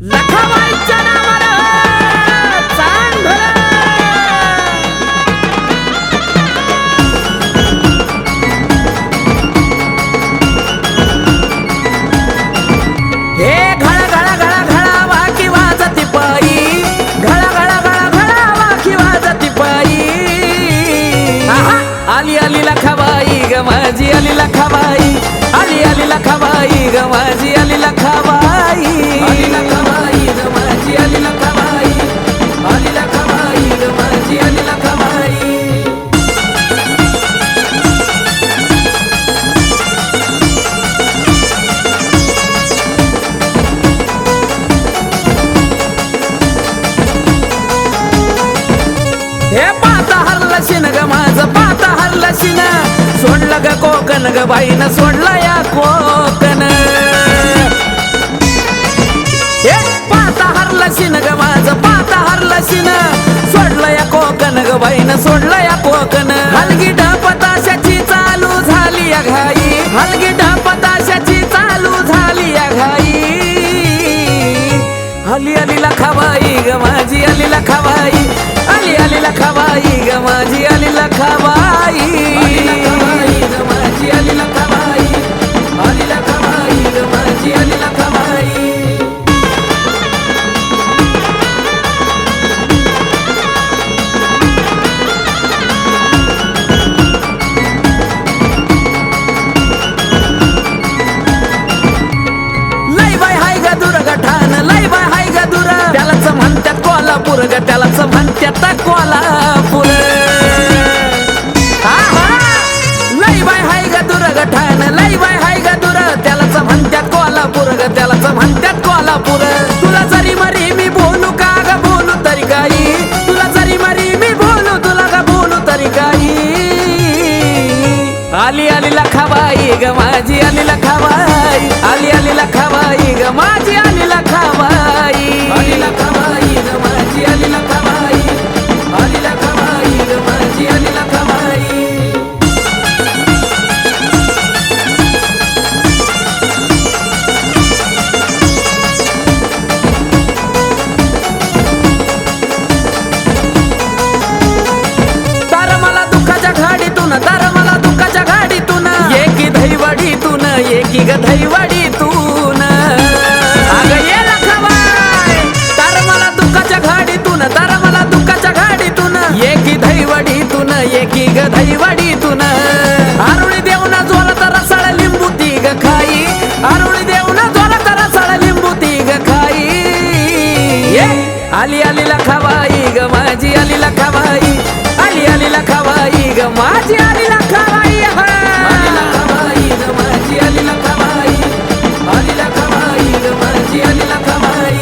लखाबाईच्या नावानं चांद भरं. हे घळा घळा घळा घळा वाकी वाजती पायी, घळा घळा घळा घळा वाकी वाजती पायी. आली आली लखाबाई ग माझी आली लखाबाई, आली आली लखाबाई ग माझी आली लखाबाई. आली लखाबाई ग माझी आली लखाबाई, आली लखाबाई ग माझी आली लखाबाई. हे पाता हरलशीन ग माझं पाता हरलशीन, सोडलं ग कोकण ग बाईन सोडलं या कोकण. हे पाता हरलशीन ग माझं पाता हरलशीन, सोडलं या कोकण ग बाईन सोडलं या कोकण. हलगी ढपताशाची चालू झाली या घाई, हलगी ढपताशाची चालू झाली या घाई. आली आली लखाबाई ग माझी आली लखाबाई, आली आली लखाबाई ग माझी आली लखाबाई. आली लखाबाई ग माझी आली लखाबाई, आली लखाबाई ग माझी आली लखाबाई. लई बाय हाय ग दुर्गठान, लई बाय हाय ग दुर, त्यालाच म्हणतात कोल्हापूर ग त्यालाच म्हणतात कोल्हापूर. लई बाय हाय ग दुर्गठान, लई बाय हाय ग दुर, त्यालाच म्हणतात कोल्हापूर ग त्यालाच म्हणतात कोल्हापूर. तुला जरी मरी मी बोलू का ग बोलू तरी काही, तुला जरी मरी मी बोलू तुला ग बोलू तरी काही. आली आली लखाबाई ग माझी आली लखाबाई, आली आली लखाबाई ग माझी आली लखाबाई. आली लखाबाई ग माझी आली लखाबाई, आली लखाबाई ग माझी आली लखाबाई. तर मला दुःखाच्या घाडीतून, तर मला दुःखाच्या घाडीतून, एकी दहीवडीतून, एकी ग दहीवडीतून. अगं ये लखाबाई, तर मला दुःखाच्या घाडीतून, तर मला दुःखाच्या घाडीतून, एकी दहीवडीतून, एकी ग दहीवडीतून. आरुळी देऊन जोरात रसाळ लिंबू ती ग खाई, आरुळी देऊन जोरात रसाळ लिंबू ती ग खाई. आली आली लखाबाई ग माझी आली लखाबाई, आली आली लखाबाई ग माझी आली लखाबाई. आली लखाबाई ग माझी आली लखाबाई, आली लखाबाई ग माझी आली लखाबाई.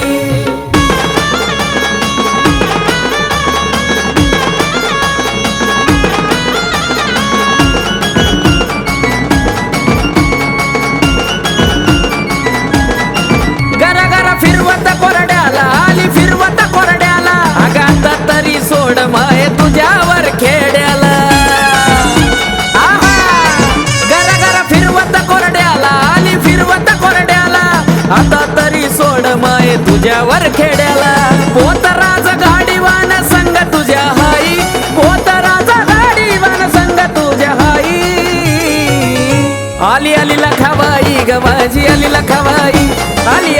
गरा गरा फिरवत कोरड्याला, आली फिरवत कोरड्याला, अगाता तरी सोड माय तुझ्यावर खेड्याला. गरा गरा फिरवत कोरड्याला, आली फिरवत कोरड्याला, आता तरी सोड माय तुझ्यावर खेड्याला. पोतराज गाडीवान संग तुझ्या हाई, पोतराज गाडीवान संग तुझ्या हाई. आली आली लखाबाई ग माझी आली लखाबाई, आली